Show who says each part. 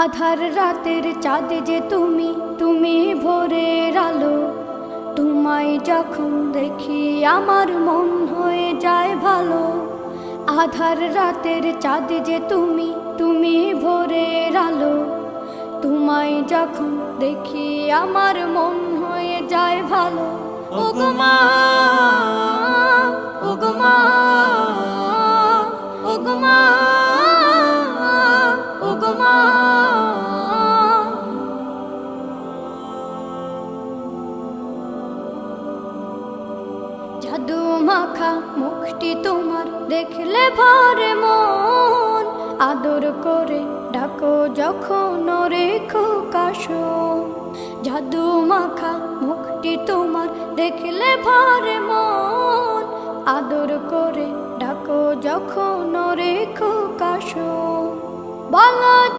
Speaker 1: আধার রাতের চাঁদ যে তুমি, তুমি ভোরের আলো। তোমায় যখন দেখি আমার মন হয়ে যায় ভালো। আধার রাতের চাঁদ যে তুমি, তুমি ভোরের আলো। তোমায় যখন দেখি আমার মন হয়ে যায় ভালো। ওগো মা, ওগো মা, ওগো মা, ওগো মা। জাদু মাখা মুখটি তোমার দেখলে ভরে মন। আদর করে ডাকো যখন রেখো কাশন। জাদু মাখা মুখটি তোমার দেখলে ভরে মন। আদর করে ডাকো যখন রেখো কাশন। বলো